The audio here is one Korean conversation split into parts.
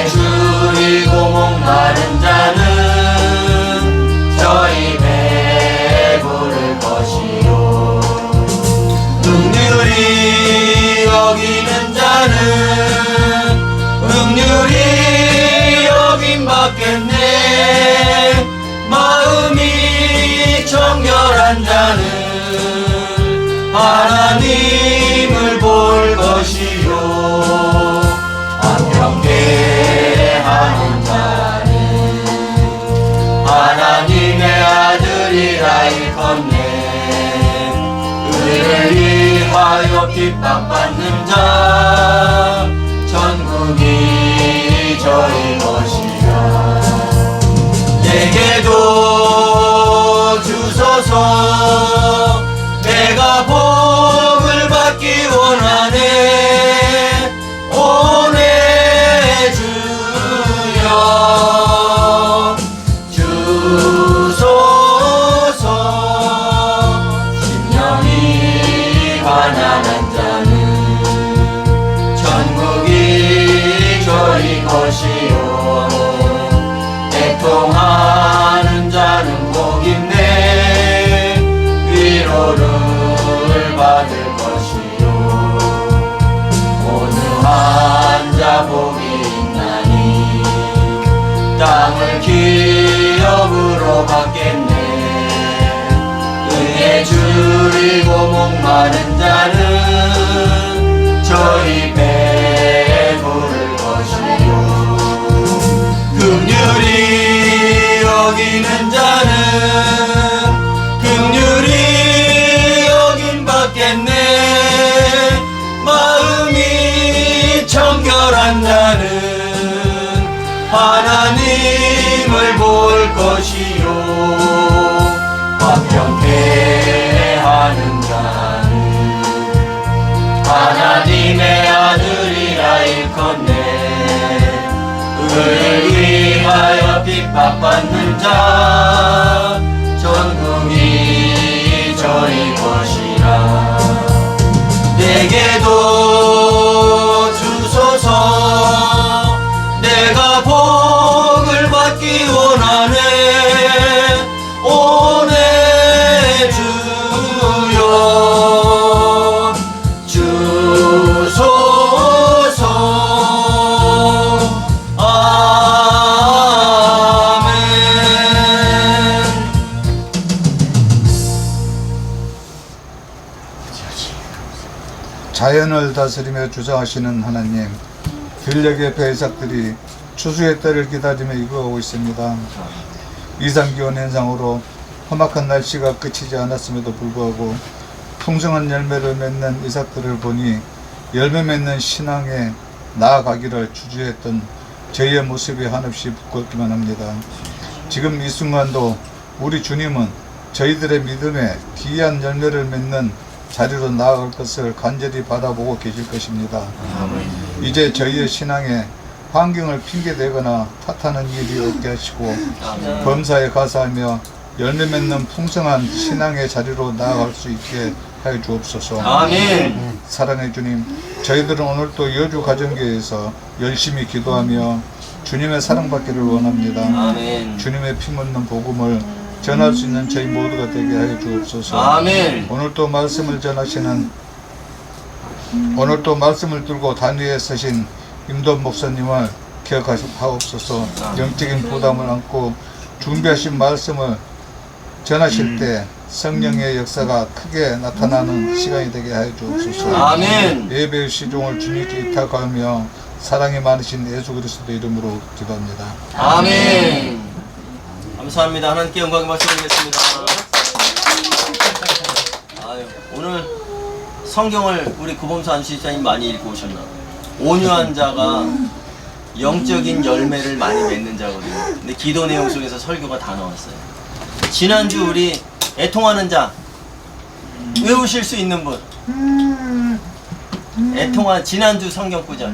줄이고 목마른 자는 저희 배부를 것이요 긍휼히 여기는 자는 긍휼히 여김 받겠네 마음이 정결한 자는 하나님을 볼 것이요 안평케 하는 자는 하나님의 아들이라 일컫네 그를 위하여 핍박받는 자 천국이 저희 것이라 내게도 주소서 내가 복을 받기 원하네 오네 주여 주소서 심령이 가난한 자는 천국이 저희 것이요 애통하는 자는 복있네 위로를 받을 것이요 온유한 자 복이 있나니 땅을 기업으로 받겠네 의에 줄이고 목마른 자는 저희 배부를 것이요 긍휼히 여기는 자는 긍휼히 여김 받겠네 마음이 정결한 자는 하나님을 볼 것이요 화평케 하는 자는 하나님의 아들이라 일컫네 그를 위하여 핍박받는 자 천국이 저희 것이라 내게도 주소서 내가 복을 받기 원하네 오네 주여 주소서 아멘 자연을 다스리며 주장하시는 하나님 들녘의 배삭들이 추수의 때를 기다리며 익어가고 있습니다. 이상기온 현상으로 험악한 날씨가 그치지 않았음에도 불구하고 풍성한 열매를 맺는 이삭들을 보니 열매 맺는 신앙에 나아가기를 주저했던 저희의 모습이 한없이 부끄럽기만 합니다. 지금 이 순간도 우리 주님은 저희들의 믿음에 귀한 열매를 맺는 자리로 나아갈 것을 간절히 바라보고 계실 것입니다. 이제 저희의 신앙에 환경을 핑계대거나 탓하는 일이 없게 하시고 범사에 가사하며 열매 맺는 풍성한 신앙의 자리로 나아갈 수 있게 하여 주옵소서. 아멘. 사랑의 주님, 저희들은 오늘 또 여주 가정교회에서 열심히 기도하며 주님의 사랑받기를 원합니다. 아멘. 주님의 피 묻는 복음을 전할 수 있는 저희 모두가 되게 하여 주옵소서. 아멘. 오늘 또 말씀을 전하시는 오늘 또 말씀을 들고 단위에 서신 임돈 목사님을 기억하옵소서. 영적인 부담을 안고 준비하신 말씀을 전하실 때 성령의 역사가 크게 나타나는 시간이 되게 하여 주옵소서. 아멘. 예배의 시종을 주님께 위탁하며 사랑이 많으신 예수 그리스도 이름으로 기도합니다. 아멘. 감사합니다. 하나님께 영광의 말씀 드리겠습니다. 아유, 오늘 성경을 우리 구범수 안수집사님 많이 읽고 오셨나? 온유한 자가 영적인 열매를 많이 맺는 자거든요. 근데 기도 내용 속에서 설교가 다 나왔어요. 지난주 우리 애통하는 자 외우실 수 있는 분? 애통한 지난주 성경 구절.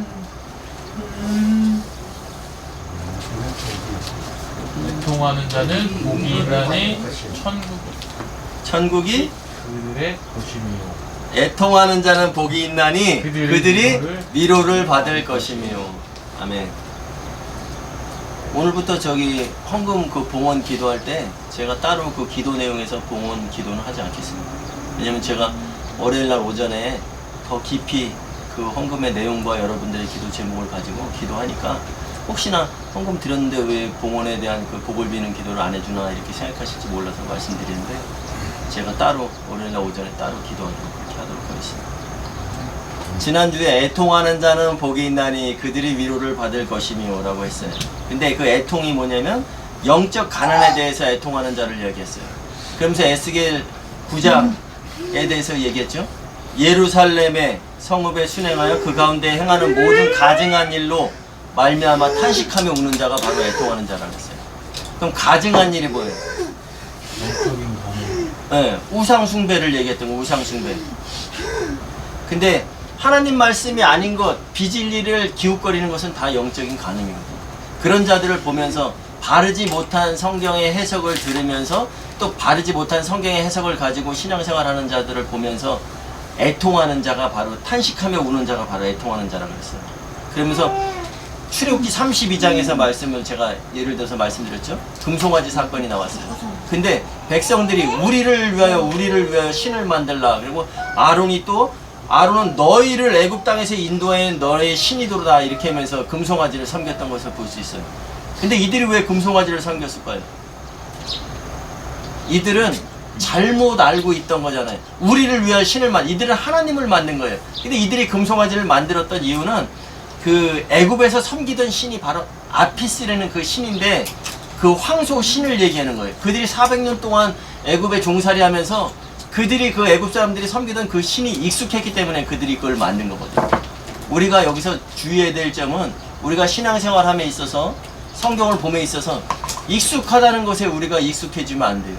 애통하는 자는 복이 있나니 천국이 그들의 것이며. 애통하는 자는 복이 있나니 그들이 위로를 위로를 받을 것이며. 아멘. 오늘부터 저기 헌금 그 봉헌 기도할 때 제가 따로 그 기도 내용에서 봉헌 기도는 하지 않겠습니다. 왜냐면 제가 월요일날 오전에 더 깊이 그 헌금의 내용과 여러분들의 기도 제목을 가지고 기도하니까 혹시나 헌금 드렸는데 왜 봉헌에 대한 그 복을 비는 기도를 안 해주나 이렇게 생각하실지 몰라서 말씀드리는데 제가 따로 월요일날 오전에 따로 기도하도록 그렇게 하도록 하겠습니다. 지난주에 애통하는 자는 복이 있나니 그들이 위로를 받을 것이며 라고 했어요. 근데 그 애통이 뭐냐면 영적 가난에 대해서 애통하는 자를 이야기했어요. 그러면서 에스겔 9장에 대해서 얘기했죠. 예루살렘의 성읍에 순행하여 그 가운데 행하는 모든 가증한 일로 말미암아 탄식하며 우는 자가 바로 애통하는 자라고 했어요. 그럼 가증한 일이 뭐예요? 영적인 가능. 네, 우상 숭배를 얘기했던 거, 우상 숭배. 근데 하나님 말씀이 아닌 것, 비진리를 기웃거리는 것은 다 영적인 간음이거든요. 그런 자들을 보면서 바르지 못한 성경의 해석을 들으면서 또 바르지 못한 성경의 해석을 가지고 신앙생활하는 자들을 보면서 애통하는 자가 바로 탄식하며 우는 자가 바로 애통하는 자라고 그랬어요. 그러면서 출애굽기 32장에서 말씀을 제가 예를 들어서 말씀드렸죠. 금송아지 사건이 나왔어요. 근데 백성들이 우리를 위하여 신을 만들라. 그리고 아론은 너희를 애굽 땅에서 인도해 너의 신이도다 이렇게 하면서 금송아지를 섬겼던 것을 볼 수 있어요. 근데 이들이 왜 금송아지를 섬겼을까요? 이들은 잘못 알고 있던 거잖아요. 우리를 위한 이들은 하나님을 만든 거예요. 근데 이들이 금송아지를 만들었던 이유는 그 애굽에서 섬기던 신이 바로 아피스라는 그 신인데 그 황소 신을 얘기하는 거예요. 그들이 400년 동안 애굽에 종살이 하면서 그들이 그 애굽 사람들이 섬기던 그 신이 익숙했기 때문에 그들이 그걸 만든 거거든요. 우리가 여기서 주의해야 될 점은 우리가 신앙생활함에 있어서 성경을 봄에 있어서 익숙하다는 것에 우리가 익숙해지면 안 돼요.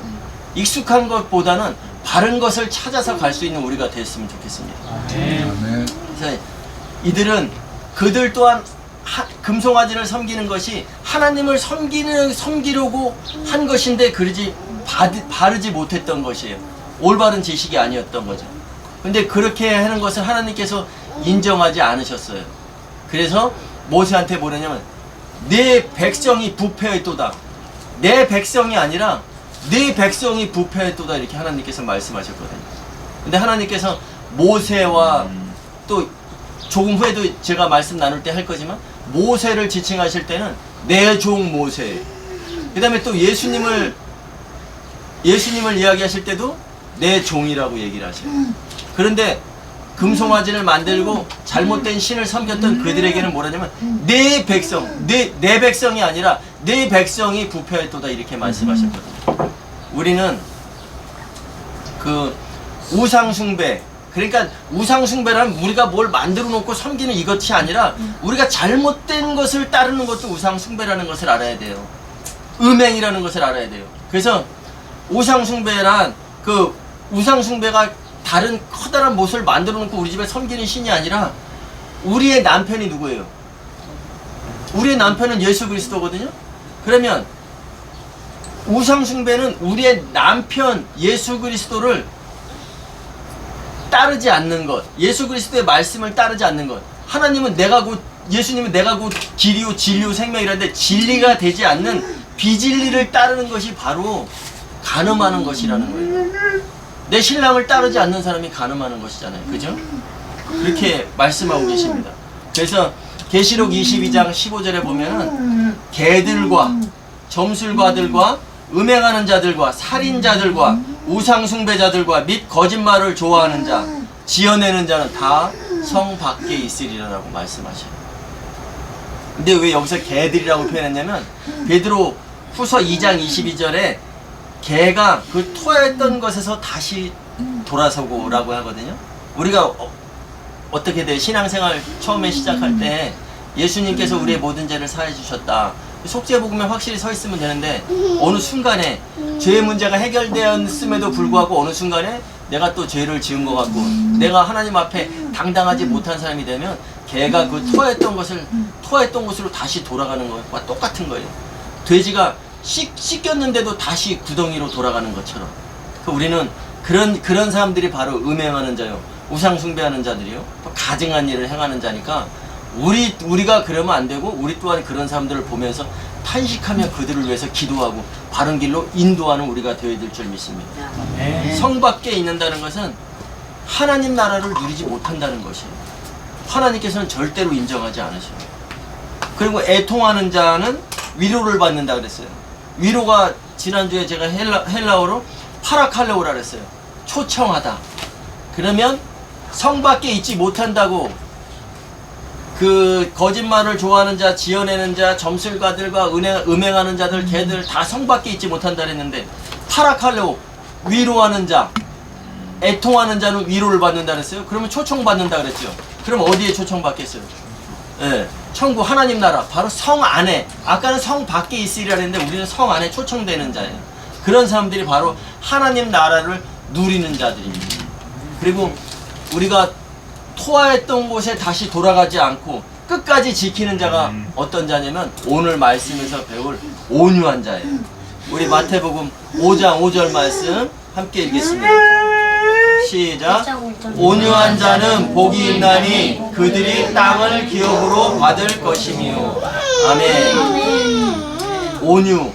익숙한 것보다는 바른 것을 찾아서 갈 수 있는 우리가 됐으면 좋겠습니다. 아멘. 그래서 이들은 그들 또한 금송아지를 섬기는 것이 하나님을 섬기려고 한 것인데 바르지 못했던 것이에요. 올바른 지식이 아니었던 거죠. 근데 그렇게 하는 것을 하나님께서 인정하지 않으셨어요. 그래서 모세한테 뭐냐면 내 백성이 부패했도다. 내 백성이 아니라 내 백성이 부패했도다 이렇게 하나님께서 말씀하셨거든요. 근데 하나님께서 모세와 또 조금 후에도 제가 말씀 나눌 때 할 거지만 모세를 지칭하실 때는 내 종 모세, 그 다음에 또 예수님을 이야기하실 때도 내 종이라고 얘기를 하셔요. 그런데 금송아지를 만들고 잘못된 신을 섬겼던 그들에게는 뭐라냐면 내 백성, 내 백성이 아니라 내 백성이 부패했도다 이렇게 말씀하셨거든요. 우리는 그 우상숭배, 그러니까 우상숭배란 우리가 뭘 만들어 놓고 섬기는 이것이 아니라 우리가 잘못된 것을 따르는 것도 우상숭배라는 것을 알아야 돼요. 음행이라는 것을 알아야 돼요. 그래서 우상숭배란 그 우상숭배가 다른 커다란 못을 만들어 놓고 우리 집에 섬기는 신이 아니라 우리의 남편이 누구예요? 우리의 남편은 예수 그리스도거든요. 그러면 우상숭배는 우리의 남편 예수 그리스도를 따르지 않는 것, 예수 그리스도의 말씀을 따르지 않는 것. 예수님은 내가 곧 길이요 진리요 생명이라는데 진리가 되지 않는 비진리를 따르는 것이 바로 간음하는 것이라는 거예요. 내 신랑을 따르지 않는 사람이 간음하는 것이잖아요. 그죠? 그렇게 말씀하고 계십니다. 그래서 계시록 22장 15절에 보면은 개들과 점술가들과 음행하는 자들과 살인자들과 우상숭배자들과 및 거짓말을 좋아하는 자, 지어내는 자는 다 성 밖에 있으리라고 말씀하셔요. 근데 왜 여기서 개들이라고 표현했냐면 베드로 후서 2장 22절에 개가 그 토했던 것에서 다시 돌아서고라고 하거든요. 우리가 어떻게 돼? 신앙생활 처음에 시작할 때 예수님께서 우리의 모든 죄를 사해 주셨다. 속죄복음에 확실히 서 있으면 되는데 어느 순간에 죄의 문제가 해결되었음에도 불구하고 어느 순간에 내가 또 죄를 지은 것 같고 내가 하나님 앞에 당당하지 못한 사람이 되면 개가 그 토했던 곳으로 다시 돌아가는 것과 똑같은 거예요. 돼지가 씻겼는데도 다시 구덩이로 돌아가는 것처럼 우리는 그런 사람들이 바로 음행하는 자요, 우상 숭배하는 자들이요, 또 가증한 일을 행하는 자니까 우리가 그러면 안 되고 우리 또한 그런 사람들을 보면서 탄식하며 그들을 위해서 기도하고 바른 길로 인도하는 우리가 되어야 될 줄 믿습니다. 성 밖에 있는다는 것은 하나님 나라를 누리지 못한다는 것이에요. 하나님께서는 절대로 인정하지 않으셔요. 그리고 애통하는 자는 위로를 받는다 그랬어요. 위로가 지난주에 제가 헬라어로 파라칼레오라 그랬어요. 초청하다. 그러면 성 밖에 있지 못한다고 그 거짓말을 좋아하는 자, 지어내는 자, 점술가들과 음행하는 자들, 걔들 다 성 밖에 있지 못한다 그랬는데 파라칼레오, 위로하는 자, 애통하는 자는 위로를 받는다 그랬어요. 그러면 초청받는다 그랬죠. 그럼 어디에 초청받겠어요? 예, 천국 하나님 나라 바로 성 안에. 아까는 성 밖에 있으리라 했는데 우리는 성 안에 초청되는 자예요. 그런 사람들이 바로 하나님 나라를 누리는 자들입니다. 그리고 우리가 토하했던 곳에 다시 돌아가지 않고 끝까지 지키는 자가 어떤 자냐면 오늘 말씀에서 배울 온유한 자예요. 우리 마태복음 5장 5절 말씀 함께 읽겠습니다. 시작. 온유한 자는 복이 있나니 그들이 땅을 기업으로 받을 것이며. 아멘. 온유,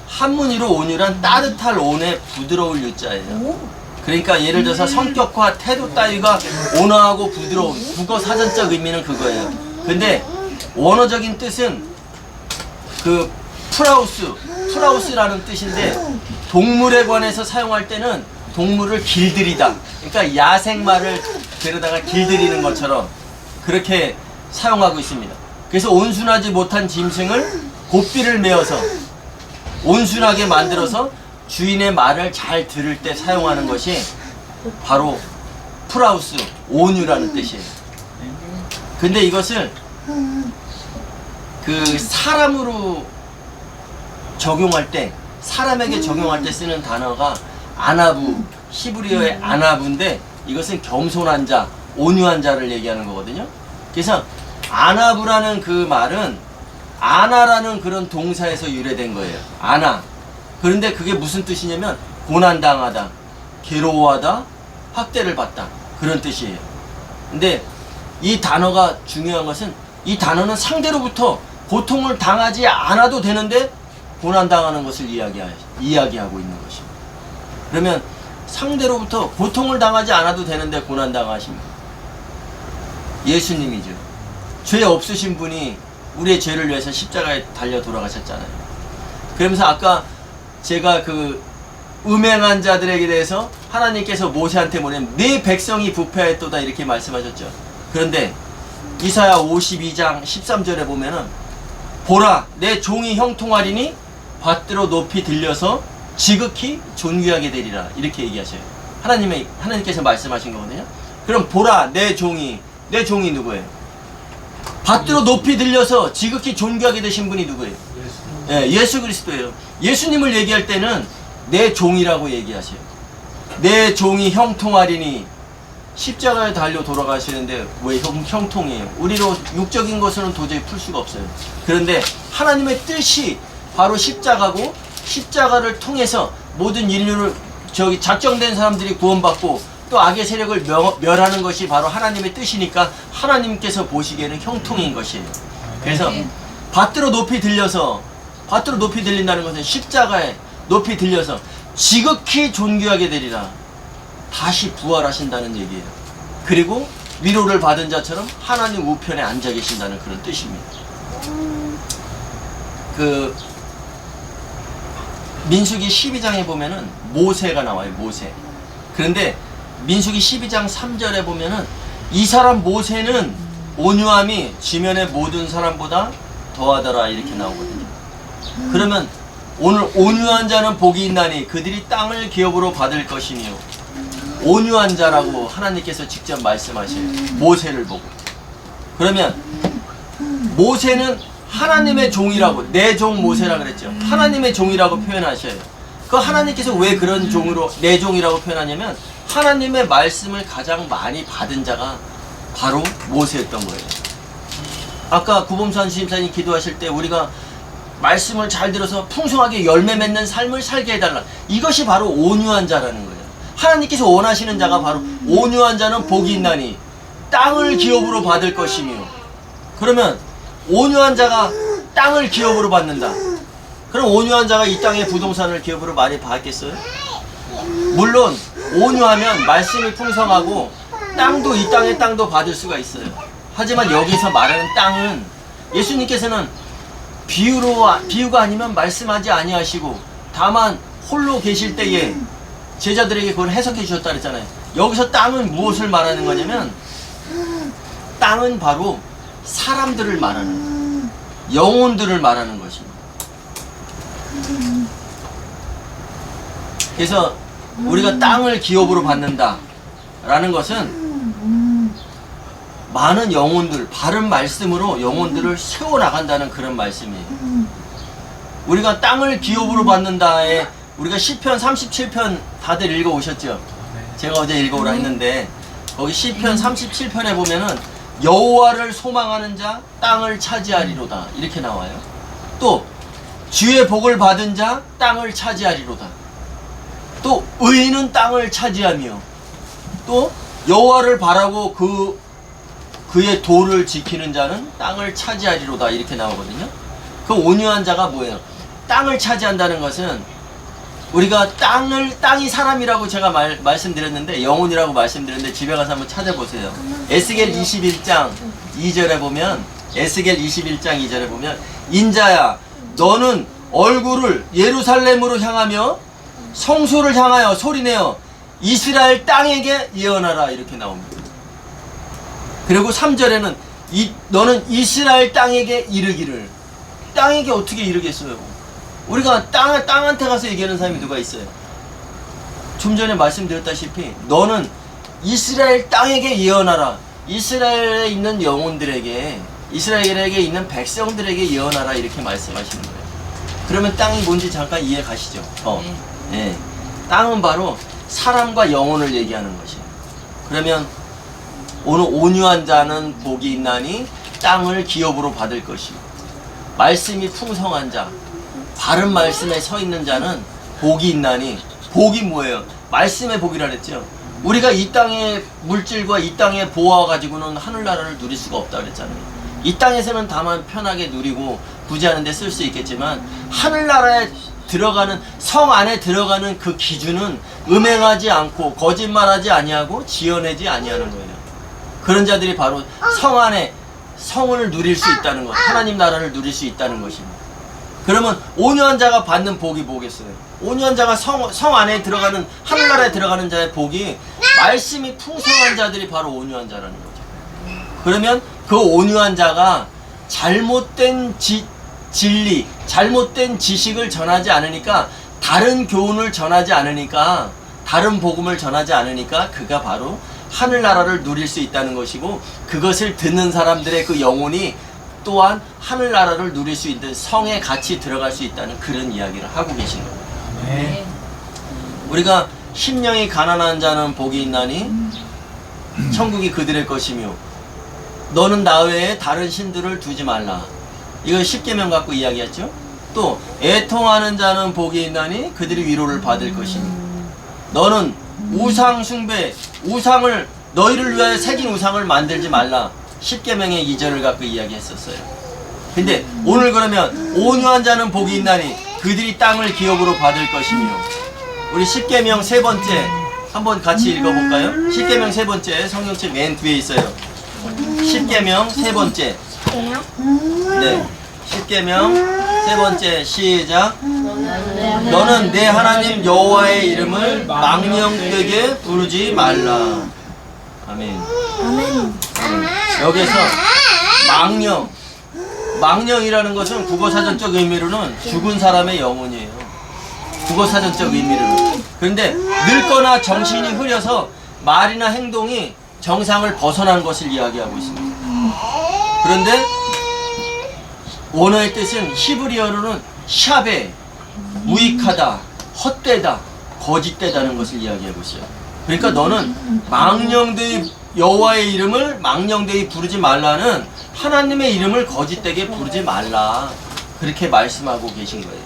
한문이로 온유란 따뜻할 온에 부드러울 유자예요. 그러니까 예를 들어서 성격과 태도 따위가 온화하고 부드러운, 국어 사전적 의미는 그거예요. 근데 원어적인 뜻은 그 프라우스라는 뜻인데 동물에 관해서 사용할 때는 동물을 길들이다. 그러니까 야생마를 데려다가 길들이는 것처럼 그렇게 사용하고 있습니다. 그래서 온순하지 못한 짐승을 고삐를 메어서 온순하게 만들어서 주인의 말을 잘 들을 때 사용하는 것이 바로 프라우스, 온유라는 뜻이에요. 근데 이것을 그 사람으로 적용할 때, 사람에게 적용할 때 쓰는 단어가 아나부, 히브리어의 아나부인데 이것은 겸손한 자, 온유한 자를 얘기하는 거거든요. 그래서 아나부라는 그 말은 아나라는 그런 동사에서 유래된 거예요. 아나. 그런데 그게 무슨 뜻이냐면 고난당하다, 괴로워하다, 학대를 받다, 그런 뜻이에요. 근데 이 단어가 중요한 것은 이 단어는 상대로부터 고통을 당하지 않아도 되는데 고난당하는 것을 이야기하고 있는 것입니다. 그러면 상대로부터 고통을 당하지 않아도 되는데 고난당하십니다. 예수님이죠. 죄 없으신 분이 우리의 죄를 위해서 십자가에 달려 돌아가셨잖아요. 그러면서 아까 제가 그 음행한 자들에게 대해서 하나님께서 모세한테 보낸 내 백성이 부패했도다 이렇게 말씀하셨죠. 그런데 이사야 52장 13절에 보면은 보라 내 종이 형통하리니 받들어 높이 들려서 지극히 존귀하게 되리라 이렇게 얘기하셔요. 하나님께서 말씀하신 거거든요. 그럼 보라 내 종이 누구예요? 받들어 높이 들려서 지극히 존귀하게 되신 분이 누구예요? 예수 그리스도예요. 예수님을 얘기할 때는 내 종이라고 얘기하세요. 내 종이 형통하리니 십자가에 달려 돌아가시는데 왜 형통이에요? 우리로 육적인 것으로는 도저히 풀 수가 없어요. 그런데 하나님의 뜻이 바로 십자가고 십자가를 통해서 모든 인류를 작정된 사람들이 구원받고 또 악의 세력을 멸하는 것이 바로 하나님의 뜻이니까 하나님께서 보시기에는 형통인 것이에요. 그래서 받들어 높이 들린다는 것은 십자가에 높이 들려서 지극히 존귀하게 되리라. 다시 부활하신다는 얘기예요. 그리고 위로를 받은 자처럼 하나님 우편에 앉아 계신다는 그런 뜻입니다. 그 민수기 12장에 보면은 모세가 나와요. 모세. 그런데 민수기 12장 3절에 보면은 이 사람 모세는 온유함이 지면의 모든 사람보다 더하더라 이렇게 나오거든요. 그러면 오늘 온유한 자는 복이 있나니 그들이 땅을 기업으로 받을 것이며 온유한 자라고 하나님께서 직접 말씀하셔요. 모세를 보고. 그러면 모세는 하나님의 종이라고 내 종 모세라 그랬죠. 하나님의 종이라고 표현하셔요. 그 하나님께서 왜 그런 종으로 내 종이라고 표현하냐면 하나님의 말씀을 가장 많이 받은 자가 바로 모세였던 거예요. 아까 구범산 주임사님 기도하실 때 우리가 말씀을 잘 들어서 풍성하게 열매 맺는 삶을 살게 해달라. 이것이 바로 온유한 자라는 거예요. 하나님께서 원하시는 자가 바로 온유한 자는 복이 있나니 땅을 기업으로 받을 것이며 그러면 온유한 자가 땅을 기업으로 받는다. 그럼 온유한 자가 이 땅의 부동산을 기업으로 많이 받겠어요? 물론 온유하면 말씀이 풍성하고 땅도 이 땅의 땅도 받을 수가 있어요. 하지만 여기서 말하는 땅은 예수님께서는 비유가 아니면 말씀하지 아니하시고 다만 홀로 계실 때에 제자들에게 그걸 해석해 주셨다 그랬잖아요. 여기서 땅은 무엇을 말하는 거냐면 땅은 바로 사람들을 말하는 영혼들을 말하는 것입니다. 그래서 우리가 땅을 기업으로 받는다 라는 것은 많은 영혼들, 바른 말씀으로 영혼들을 세워나간다는 그런 말씀이에요. 우리가 땅을 기업으로 받는다에 우리가 시편 37편 다들 읽어오셨죠? 제가 어제 읽어오라 했는데 거기 시편 37편에 보면은 여호와를 소망하는 자 땅을 차지하리로다 이렇게 나와요. 또 주의 복을 받은 자 땅을 차지하리로다. 또 의인은 땅을 차지하며 또 여호와를 바라고 그의 도를 지키는 자는 땅을 차지하리로다 이렇게 나오거든요. 그 온유한 자가 뭐예요? 땅을 차지한다는 것은 우리가 땅이 사람이라고 제가 말씀드렸는데 영혼이라고 말씀드렸는데 집에 가서 한번 찾아보세요. 에스겔 21장 2절에 보면 에스겔 21장 2절에 보면 인자야 너는 얼굴을 예루살렘으로 향하며 성소를 향하여 소리내어 이스라엘 땅에게 예언하라 이렇게 나옵니다. 그리고 3절에는 너는 이스라엘 땅에게 이르기를. 땅에게 어떻게 이르겠어요? 우리가 땅한테 가서 얘기하는 사람이 누가 있어요? 좀 전에 말씀드렸다시피 너는 이스라엘 땅에게 예언하라. 이스라엘에 있는 영혼들에게 이스라엘에게 있는 백성들에게 예언하라 이렇게 말씀하시는 거예요. 그러면 땅이 뭔지 잠깐 이해 가시죠? 네. 땅은 바로 사람과 영혼을 얘기하는 것이에요. 그러면 오늘 온유한 자는 복이 있나니 땅을 기업으로 받을 것이요 말씀이 풍성한 자 바른 말씀에 서 있는 자는 복이 있나니 복이 뭐예요? 말씀의 복이라 그랬죠. 우리가 이 땅의 물질과 이 땅의 보화 가지고는 하늘나라를 누릴 수가 없다 그랬잖아요. 이 땅에서는 다만 편하게 누리고 부지하는 데 쓸 수 있겠지만 하늘나라에 들어가는 성 안에 들어가는 그 기준은 음행하지 않고 거짓말하지 아니하고 지어내지 아니하는 거예요. 그런 자들이 바로 성 안에 성을 누릴 수 있다는 것, 하나님 나라를 누릴 수 있다는 것입니다. 그러면 온유한 자가 받는 복이 뭐겠어요? 온유한 자가 성 안에 들어가는 하늘나라에 들어가는 자의 복이 말씀이 풍성한 자들이 바로 온유한 자라는 거죠. 그러면 그 온유한 자가 잘못된 진리, 잘못된 지식을 전하지 않으니까 다른 교훈을 전하지 않으니까 다른 복음을 전하지 않으니까 그가 바로 하늘나라를 누릴 수 있다는 것이고 그것을 듣는 사람들의 그 영혼이 또한 하늘나라를 누릴 수 있는 성에 같이 들어갈 수 있다는 그런 이야기를 하고 계신 거예요. 네. 우리가 심령이 가난한 자는 복이 있나니 천국이 그들의 것이며 너는 나 외에 다른 신들을 두지 말라. 이거 십계명 갖고 이야기했죠. 또 애통하는 자는 복이 있나니 그들이 위로를 받을 것이니 너는 우상 숭배 우상을 너희를 위하여 새긴 우상을 만들지 말라. 십계명의 2절을 갖고 이야기했었어요. 근데 오늘 그러면 온유한 자는 복이 있나니 그들이 땅을 기업으로 받을 것이며 우리 십계명 세 번째 한번 같이 읽어볼까요? 십계명 세 번째 성경책 맨 뒤에 있어요. 십계명 세 번째. 네. 십계명 세 번째 시작. 너는 내 하나님 여호와의 이름을 망령되게 부르지 말라. 아멘. 여기서 망령이라는 것은 국어사전적 의미로는 죽은 사람의 영혼이에요. 국어사전적 의미로는. 그런데 늙거나 정신이 흐려서 말이나 행동이 정상을 벗어난 것을 이야기하고 있습니다. 그런데 원어의 뜻은 히브리어로는 샤베, 무익하다, 헛되다, 거짓되다는 것을 이야기하고 있어요. 그러니까 너는 망령되이 여호와의 이름을 망령되이 부르지 말라는 하나님의 이름을 거짓되게 부르지 말라. 그렇게 말씀하고 계신 거예요.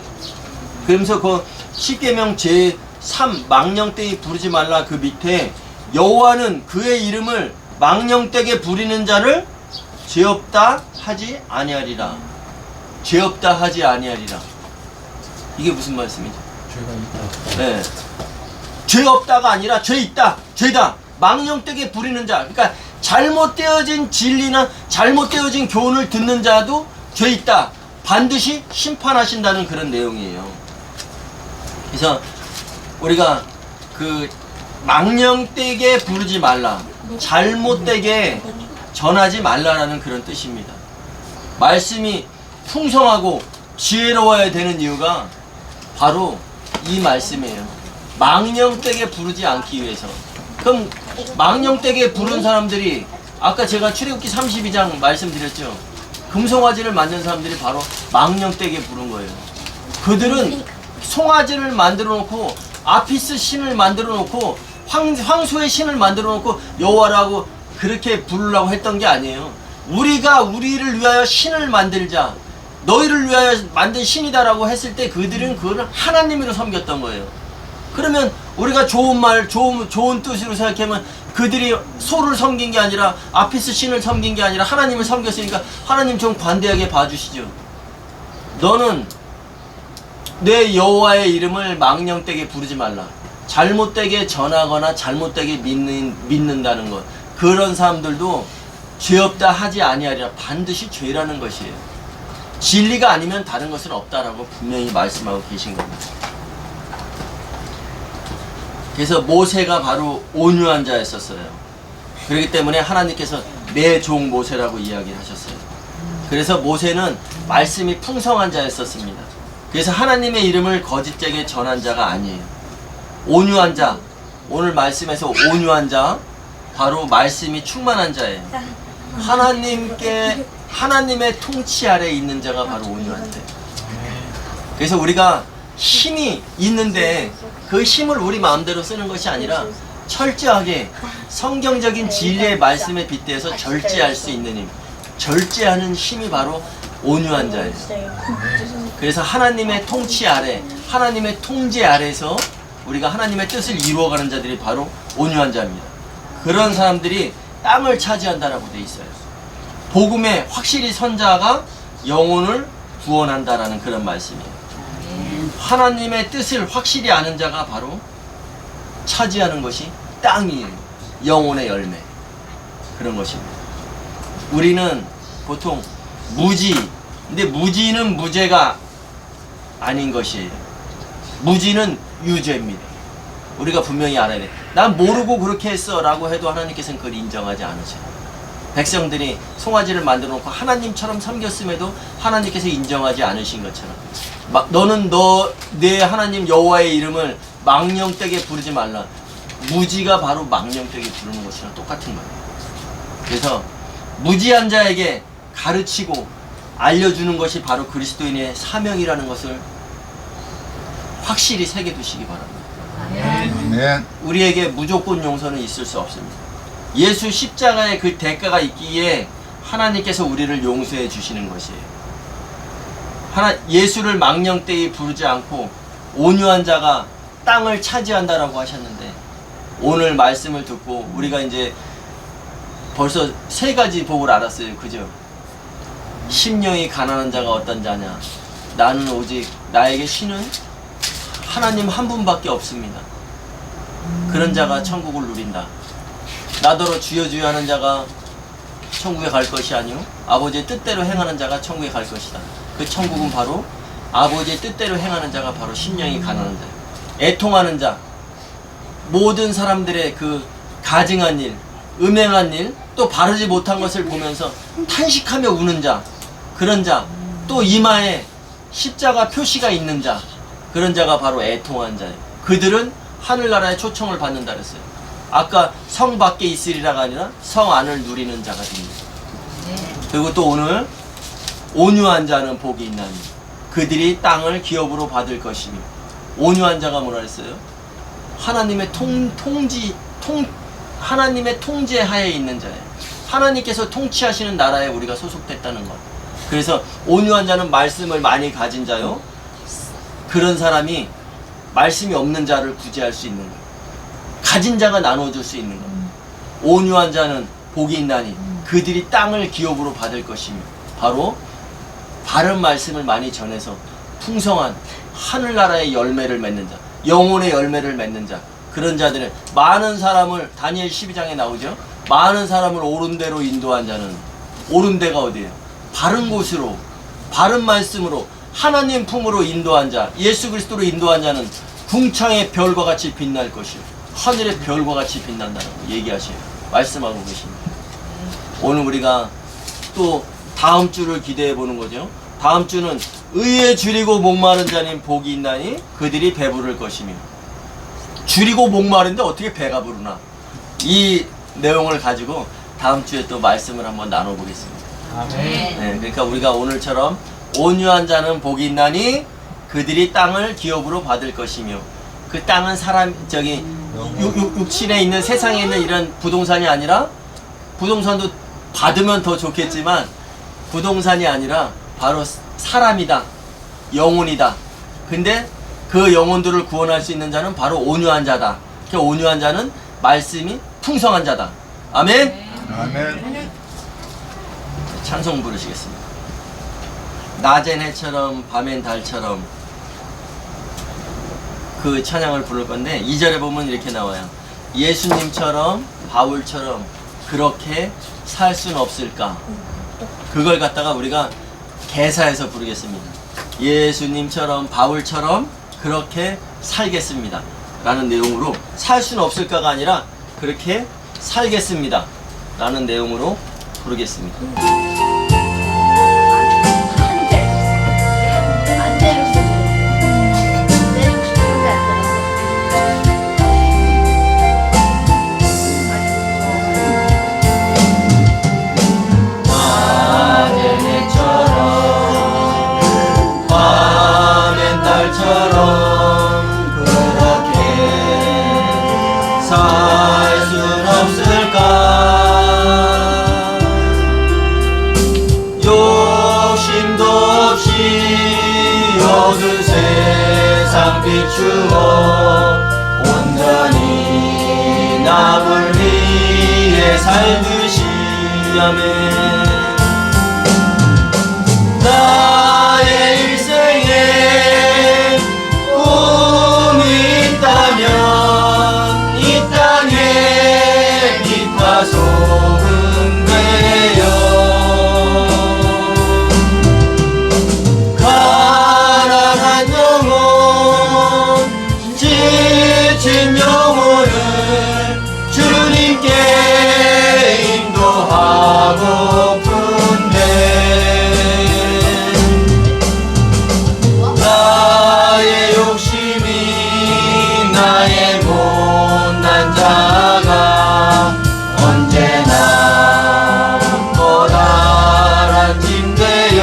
그러면서 그 십계명 제3 망령되이 부르지 말라 그 밑에 여호와는 그의 이름을 망령되게 부리는 자를 죄 없다 하지 아니하리라. 죄 없다 하지 아니하리라. 이게 무슨 말씀이죠? 죄가 있다. 네. 죄 없다가 아니라 죄 있다, 죄다. 망령되게 부리는 자, 그러니까 잘못되어진 진리나 잘못되어진 교훈을 듣는 자도 죄 있다, 반드시 심판하신다는 그런 내용이에요. 그래서 우리가 그 망령되게 부르지 말라, 잘못되게 전하지 말라라는 그런 뜻입니다. 말씀이 풍성하고 지혜로워야 되는 이유가 바로 이 말씀이에요. 망령되게 부르지 않기 위해서. 그럼 망령되게 부른 사람들이 아까 제가 출애굽기 32장 말씀드렸죠. 금송아지를 만든 사람들이 바로 망령되게 부른 거예요. 그들은 송아지를 만들어 놓고 아피스 신을 만들어 놓고 황소의 신을 만들어 놓고 여호와라고 그렇게 부르려고 했던 게 아니에요. 우리가 우리를 위하여 신을 만들자, 너희를 위하여 만든 신이다라고 했을 때 그들은 그거를 하나님으로 섬겼던 거예요. 그러면 우리가 좋은 말, 좋은 뜻으로 생각하면 그들이 소를 섬긴 게 아니라 아피스 신을 섬긴 게 아니라 하나님을 섬겼으니까 하나님 좀 관대하게 봐주시죠. 너는 내 여호와의 이름을 망령되게 부르지 말라. 잘못되게 전하거나 잘못되게 믿는다는 것. 그런 사람들도 죄 없다 하지 아니하리라. 반드시 죄라는 것이에요. 진리가 아니면 다른 것은 없다라고 분명히 말씀하고 계신 겁니다. 그래서 모세가 바로 온유한 자였었어요. 그렇기 때문에 하나님께서 내 종 모세라고 이야기를 하셨어요. 그래서 모세는 말씀이 풍성한 자였었습니다. 그래서 하나님의 이름을 거짓되게 전한 자가 아니에요. 온유한 자, 오늘 말씀에서 온유한 자, 바로 말씀이 충만한 자예요. 하나님의 통치 아래에 있는 자가 바로 온유한 자예요. 그래서 우리가 힘이 있는데 그 힘을 우리 마음대로 쓰는 것이 아니라 철저하게 성경적인 진리의 말씀에 빗대서 절제할 수 있는 힘, 절제하는 힘이 바로 온유한 자예요. 그래서 하나님의 통치 아래, 하나님의 통제 아래에서 우리가 하나님의 뜻을 이루어가는 자들이 바로 온유한 자입니다. 그런 사람들이 땅을 차지한다라고 돼 있어요. 복음에 확실히 선 자가 영혼을 구원한다라는 그런 말씀이에요. 하나님의 뜻을 확실히 아는 자가 바로 차지하는 것이 땅이에요. 영혼의 열매. 그런 것입니다. 우리는 보통 무지, 근데 무지는 무죄가 아닌 것이에요. 무지는 유죄입니다. 우리가 분명히 알아야 돼. 난 모르고 그렇게 했어 라고 해도 하나님께서는 그걸 인정하지 않으세요. 백성들이 송아지를 만들어 놓고 하나님처럼 섬겼음에도 하나님께서 인정하지 않으신 것처럼 너는 내 하나님 여호와의 이름을 망령되게 부르지 말라. 무지가 바로 망령되게 부르는 것이랑 똑같은 거예요. 그래서 무지한 자에게 가르치고 알려주는 것이 바로 그리스도인의 사명이라는 것을 확실히 새겨두시기 바랍니다. 아멘. 우리에게 무조건 용서는 있을 수 없습니다. 예수 십자가의 그 대가가 있기에 하나님께서 우리를 용서해 주시는 것이에요. 예수를 망령되이 부르지 않고 온유한 자가 땅을 차지한다라고 하셨는데, 오늘 말씀을 듣고 우리가 이제 벌써 3가지 복을 알았어요. 그죠? 심령이 가난한 자가 어떤 자냐? 나는 오직 나에게 신은 하나님 한 분밖에 없습니다. 그런 자가 천국을 누린다. 나더러 주여 주여 하는 자가 천국에 갈 것이 아니요 아버지의 뜻대로 행하는 자가 천국에 갈 것이다. 그 천국은 바로 아버지의 뜻대로 행하는 자가 바로 심령이 가난한 자예요. 애통하는 자, 모든 사람들의 그 가증한 일, 음행한 일, 또 바르지 못한 것을 보면서 탄식하며 우는 자, 그런 자, 또 이마에 십자가 표시가 있는 자, 그런 자가 바로 애통한 자예요. 그들은 하늘나라의 초청을 받는다 그랬어요. 아까 성 밖에 있으리라가 아니라 성 안을 누리는 자가 됩니다. 그리고 또 오늘 온유한 자는 복이 있나니 그들이 땅을 기업으로 받을 것이니, 온유한 자가 뭐라 했어요? 하나님의 하나님의 통제 하에 있는 자예요. 하나님께서 통치하시는 나라에 우리가 소속됐다는 것. 그래서 온유한 자는 말씀을 많이 가진 자요, 그런 사람이 말씀이 없는 자를 구제할 수 있는 것, 가진 자가 나눠줄 수 있는 것. 온유한 자는 복이 있나니 그들이 땅을 기업으로 받을 것이며, 바로 바른 말씀을 많이 전해서 풍성한 하늘나라의 열매를 맺는 자, 영혼의 열매를 맺는 자, 그런 자들은 많은 사람을, 다니엘 12장에 나오죠. 많은 사람을 옳은 대로 인도한 자는, 옳은 데가 어디예요? 바른 곳으로, 바른 말씀으로, 하나님 품으로 인도한 자, 예수 그리스도로 인도한 자는 궁창의 별과 같이 빛날 것이요 하늘의 별과 같이 빛난다고 얘기하셔요. 말씀하고 계십니다. 오늘 우리가 또 다음 주를 기대해 보는 거죠. 다음 주는 의에 줄이고 목마른 자는 복이 있나니 그들이 배부를 것이며. 줄이고 목마른데 어떻게 배가 부르나? 이 내용을 가지고 다음 주에 또 말씀을 한번 나눠보겠습니다. 아멘. 네, 그러니까 우리가 오늘처럼 온유한 자는 복이 있나니 그들이 땅을 기업으로 받을 것이며, 그 땅은 사람, 육신에 있는, 세상에 있는 이런 부동산이 아니라, 부동산도 받으면 더 좋겠지만 부동산이 아니라 바로 사람이다, 영혼이다. 근데 그 영혼들을 구원할 수 있는 자는 바로 온유한 자다. 그 온유한 자는 말씀이 풍성한 자다. 아멘. 아멘. 찬송 부르시겠습니다. 낮엔 해처럼 밤엔 달처럼, 그 찬양을 부를 건데 2절에 보면 이렇게 나와요. 예수님처럼 바울처럼 그렇게 살 수는 없을까? 그걸 갖다가 우리가 개사해서 부르겠습니다. 예수님처럼 바울처럼 그렇게 살겠습니다 라는 내용으로, 살 수는 없을까가 아니라 그렇게 살겠습니다 라는 내용으로 부르겠습니다. 비추어 온전히 남을 위해 살듯이. 아멘. 나의 일생에 꿈이 있다면 이 땅에 빛과 소금 되어 가난한 영혼, 지친 영혼을 주님께 인도하고픈데, 나의 욕심이 나의 못난 자가 언제나 커다란 짐되어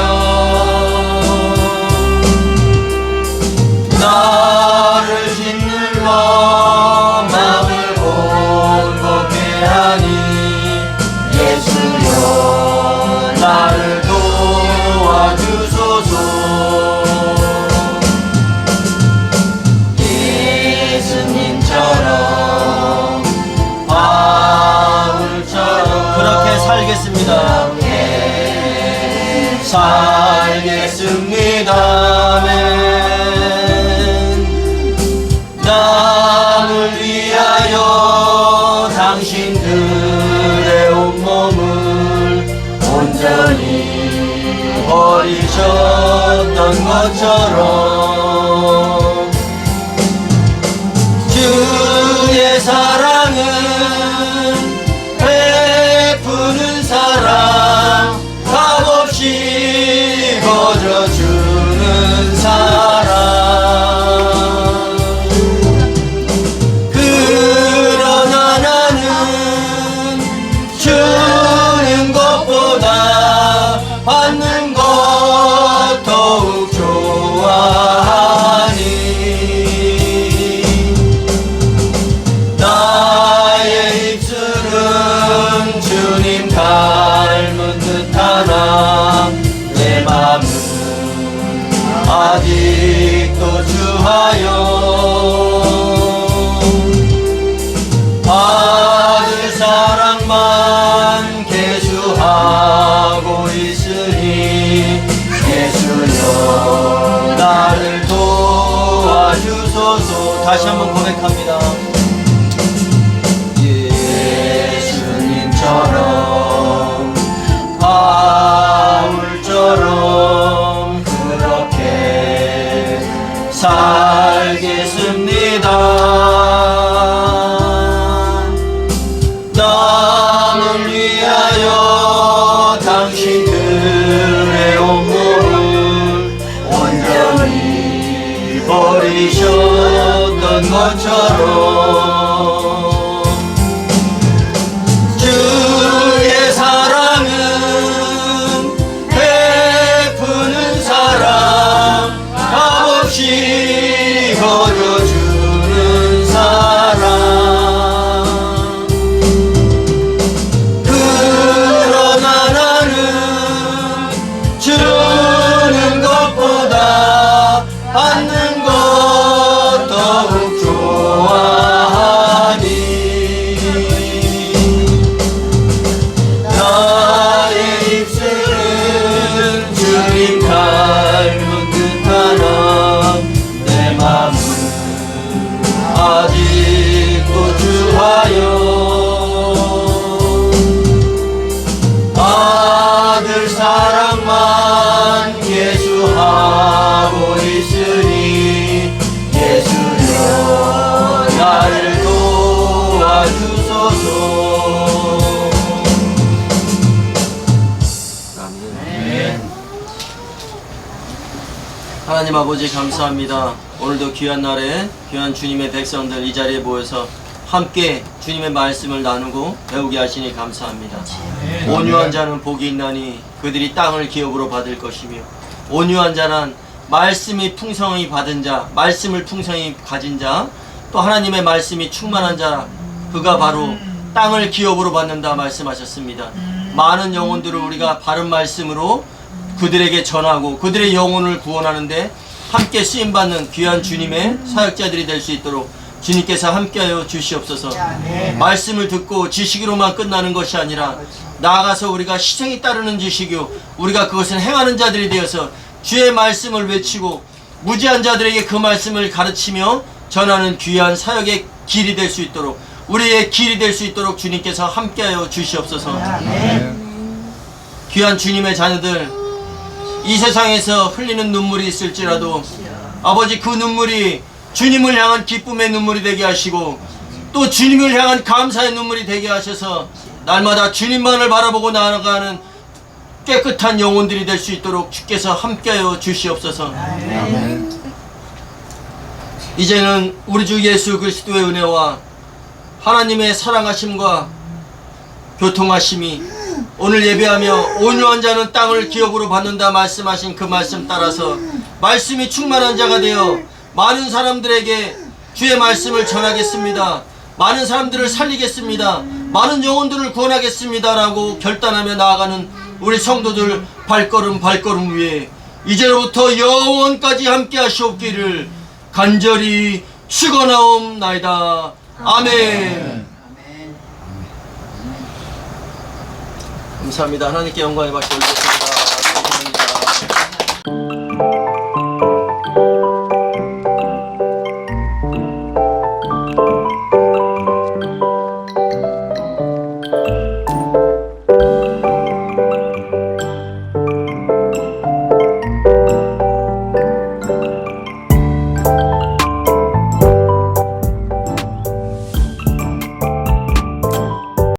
나를 짓눌러 마음을 곤곡해 하니, 예수여 나를 도와주소서. 예수님처럼 바울처럼 그렇게 살겠습니다. 살겠습니다. 아멘. 남을 위하여 당신들의 온몸을 온전히 버리셨던 것처럼 주의 사랑은 베푸는 사랑, 값없이 거저주는 사랑. 그러나 나는 주는 것보다 받는 것 더욱 좋아하니, 나의 입술은 주님 닮은 듯하나 내 맘은 아직도 주하여 아들 사랑만 계수하니, 다시 한번 고백합니다. 예수님처럼 바울처럼 그렇게 살겠습니다. 남을 위하여 당신들의 온몸을 온전히 버리셨던 것처럼 주의 사랑은 베푸는 사랑, 값없이 거저주는 사랑. 그러나 나는 주는 것보다 받는 것 더욱 좋아하니 나의 입술은 주님 닮은 듯하나 내 맘은 아직도 주하여 아들 사랑만 예수하고 있으니 예수여 나를 도와주소서. 아멘. 하나님 아버지 감사합니다. 오늘도 귀한 날에 귀한 주님의 백성들 이 자리에 모여서 함께 주님의 말씀을 나누고 배우게 하시니 감사합니다. 온유한 자는 복이 있나니 그들이 땅을 기업으로 받을 것이며, 온유한 자는 말씀이 풍성히 받은 자, 말씀을 풍성히 가진 자, 또 하나님의 말씀이 충만한 자, 그가 바로 땅을 기업으로 받는다 말씀하셨습니다. 많은 영혼들을 우리가 바른 말씀으로 그들에게 전하고 그들의 영혼을 구원하는데 함께 쓰임받는 귀한 주님의 사역자들이 될 수 있도록 주님께서 함께하여 주시옵소서. 말씀을 듣고 지식으로만 끝나는 것이 아니라 나아가서 우리가 희생이 따르는 지식이요 우리가 그것을 행하는 자들이 되어서 주의 말씀을 외치고 무지한 자들에게 그 말씀을 가르치며 전하는 귀한 사역의 길이 될 수 있도록, 우리의 길이 될 수 있도록 주님께서 함께하여 주시옵소서. 귀한 주님의 자녀들, 이 세상에서 흘리는 눈물이 있을지라도 아버지 그 눈물이 주님을 향한 기쁨의 눈물이 되게 하시고 또 주님을 향한 감사의 눈물이 되게 하셔서 날마다 주님만을 바라보고 나아가는 깨끗한 영혼들이 될 수 있도록 주께서 함께하여 주시옵소서. 아멘. 이제는 우리 주 예수 그리스도의 은혜와 하나님의 사랑하심과 교통하심이 오늘 예배하며 온유한 자는 땅을 기업으로 받는다 말씀하신 그 말씀 따라서 말씀이 충만한 자가 되어 많은 사람들에게 주의 말씀을 전하겠습니다. 많은 사람들을 살리겠습니다. 많은 영혼들을 구원하겠습니다 라고 결단하며 나아가는 우리 성도들 발걸음 발걸음 위에 이제로부터 영원까지 함께 하시옵기를 간절히 축원하옵나이다. 아멘. 감사합니다. 하나님께 영광의 박수 올리겠습니다.